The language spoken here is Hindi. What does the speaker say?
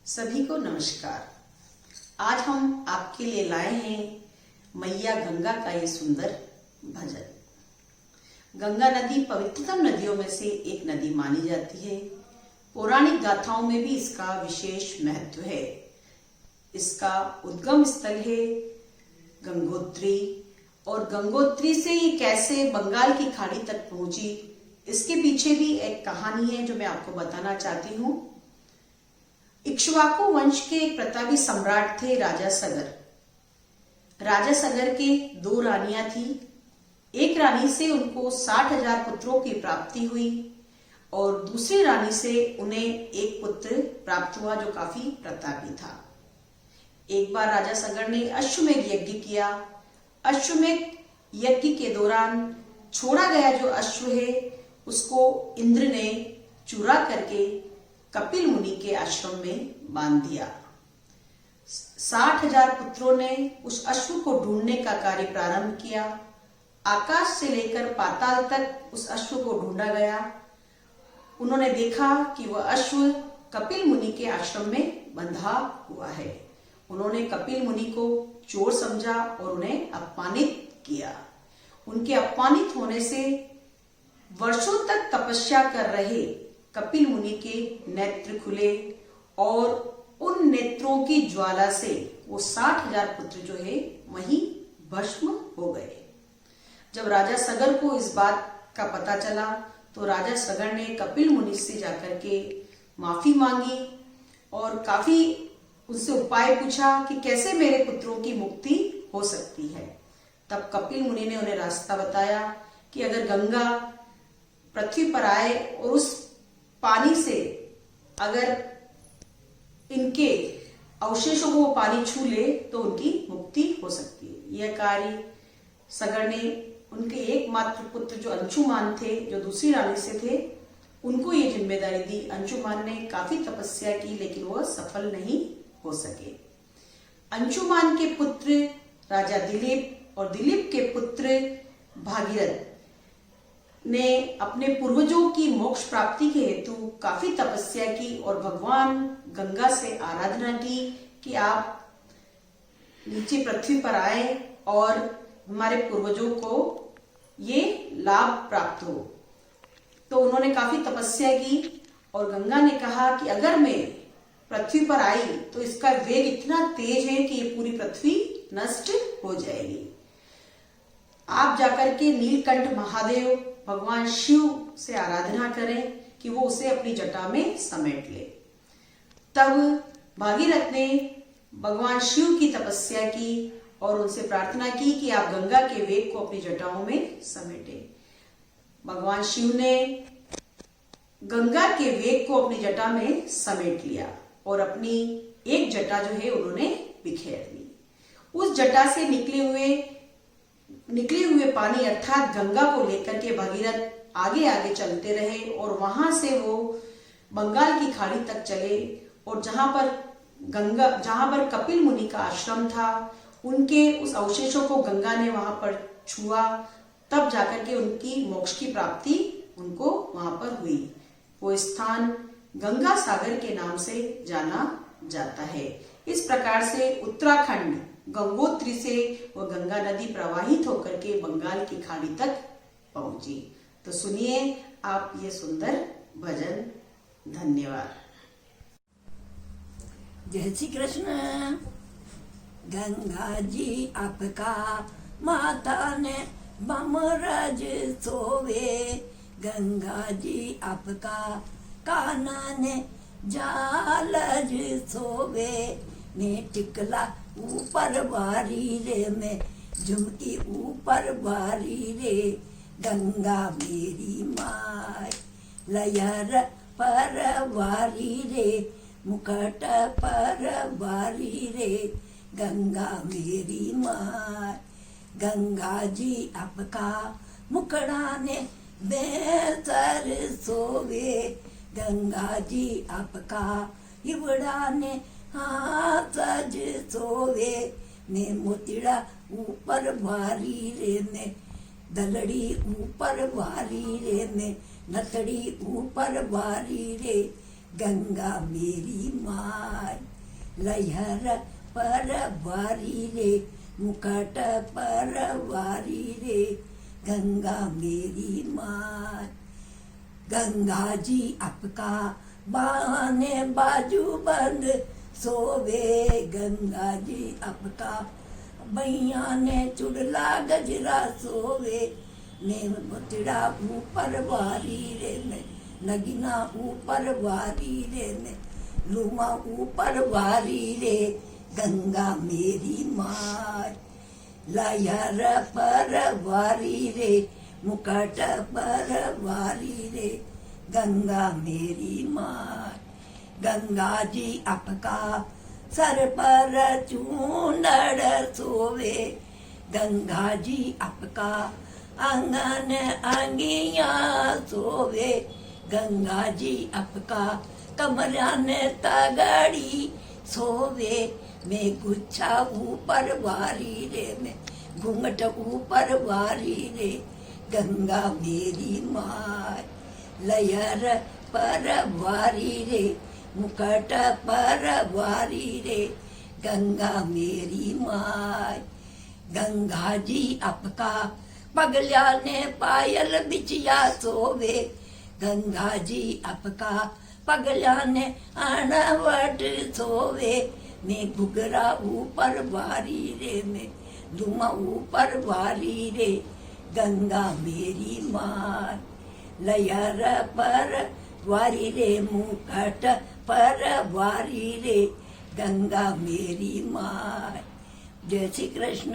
सभी को नमस्कार। आज हम आपके लिए लाए हैं मैया गंगा का ये सुंदर भजन। गंगा नदी पवित्रतम नदियों में से एक नदी मानी जाती है। पौराणिक गाथाओं में भी इसका विशेष महत्व है। इसका उद्गम स्थल है गंगोत्री, और गंगोत्री से ये कैसे बंगाल की खाड़ी तक पहुंची, इसके पीछे भी एक कहानी है जो मैं आपको बताना चाहती हूँ। इक्ष्वाकु वंश के एक प्रतापी सम्राट थे राजा सगर। राजा सगर के दो रानियां थी। एक रानी से उनको 60,000 पुत्रों की प्राप्ति हुई और दूसरी रानी से उन्हें एक पुत्र प्राप्त हुआ जो काफी प्रतापी था। एक बार राजा सगर ने अश्वमेध यज्ञ किया। अश्वमेध यज्ञ के दौरान छोड़ा गया जो अश्व है उसको इंद्र ने चुरा करके कपिल मुनि के आश्रम में बांध दिया। 60,000 पुत्रों ने उस अश्व को ढूंढने का कार्य प्रारंभ किया। आकाश से लेकर पाताल तक उस अश्व को ढूंढा गया। उन्होंने देखा कि वह अश्व कपिल मुनि के आश्रम में बंधा हुआ है। उन्होंने कपिल मुनि को चोर समझा और उन्हें अपमानित किया। उनके अपमानित होने से वर्षों तक तपस्या कर रहे कपिल मुनि के नेत्र खुले और उन नेत्रों की ज्वाला से वो 60,000 पुत्र जो है वहीं भस्म हो गए। जब राजा सगर को इस बात का पता चला तो राजा सगर ने कपिल मुनि से जाकर के माफी मांगी और काफी उनसे उपाय पूछा कि कैसे मेरे पुत्रों की मुक्ति हो सकती है। तब कपिल मुनि ने उन्हें रास्ता बताया कि अगर गंगा पृथ्वी पर आए और उस पानी से अगर इनके अवशेषों को वो पानी छू ले तो उनकी मुक्ति हो सकती है। यह कार्य सगर ने उनके एकमात्र पुत्र जो अंशुमान थे, जो दूसरी रानी से थे, उनको ये जिम्मेदारी दी। अंशुमान ने काफी तपस्या की लेकिन वह सफल नहीं हो सके। अंशुमान के पुत्र राजा दिलीप और दिलीप के पुत्र भागीरथ ने अपने पूर्वजों की मोक्ष प्राप्ति के हेतु काफी तपस्या की और भगवान गंगा से आराधना की कि आप नीचे पृथ्वी पर आए और हमारे पूर्वजों को ये लाभ प्राप्त हो। तो उन्होंने काफी तपस्या की और गंगा ने कहा कि अगर मैं पृथ्वी पर आई तो इसका वेग इतना तेज है कि ये पूरी पृथ्वी नष्ट हो जाएगी। आप जाकर के नीलकंठ महादेव भगवान शिव से आराधना करें कि वो उसे अपनी जटा में समेट ले। तब भागीरथ ने भगवान शिव की तपस्या की और उनसे प्रार्थना की कि आप गंगा के वेग को अपनी जटाओं में समेटें। भगवान शिव ने गंगा के वेग को अपनी जटा में समेट लिया और अपनी एक जटा जो है उन्होंने बिखेर दी। उस जटा से निकले हुए पानी अर्थात गंगा को लेकर के भागीरथ आगे आगे चलते रहे और वहां से वो बंगाल की खाड़ी तक चले और जहां पर कपिल मुनि का आश्रम था उनके उस अवशेषों को गंगा ने वहां पर छुआ। तब जाकर के उनकी मोक्ष की प्राप्ति उनको वहां पर हुई। वो स्थान गंगा सागर के नाम से जाना जाता है। इस प्रकार से उत्तराखंड गंगोत्री से वह गंगा नदी प्रवाहित होकर के बंगाल की खाड़ी तक पहुंची। तो सुनिए आप ये सुंदर भजन। धन्यवाद। जय श्री कृष्ण। गंगा जी आपका माता ने बमरज सोवे, गंगा जी आपका काना ने जालज सोवे, ने टिकला ऊपर बारी रे में झुमकी ऊपर बारी रे, गंगा मेरी माय लयर पर बारी रे, मुकट पर बारी रे, गंगा मेरी माय। गंगा जी आपका मुकड़ा ने बेसर सोवे, गंगा जी आपका हिवड़ा ने हाथ सज सोवे, ने मोतिड़ा ऊपर भारी रे, ने दलड़ी ऊपर भारी रे, ने नथड़ी ऊपर भारी रे, गंगा मेरी माय लहर पर वारी रे मुकुट पर वारी रे गंगा मेरी माय गंगा जी आपका बहाने बाजू बंद सोवे गंगा जी आपका भैया ने चुड़ला गजरा सोवे ने बतड़ा ऊपर वारी रे में नगीना ऊपर वारी रे में लूमा ऊपर वारी रे गंगा मेरी माय लहर पर वारी रे मुकुट पर वारी रे गंगा मेरी माय गंगा जी आपका सर पर चूनड़ सोवे गंगा जी आपका आंगन आंगिया सोवे गंगा जी आपका कमरा ने तगड़ी सोवे मैं गुच्छा ऊपर वारी रे में घूंघट ऊपर वारी रे गंगा मेरी माय लहर पर वारी रे मुकुट पर वारी रे गंगा मेरी माय गंगा जी आपका पगल्या ने पायल बिछिया सोवे गंगा जी आपका पगल्या ने अणवट सोवे मैं घुघरा ऊपर वारी रे में धुमा ऊपर वारी रे गंगा मेरी माय लहर पर वारी रे मुकुट पर वारी रे गंगा मेरी माय जय श्री कृष्ण।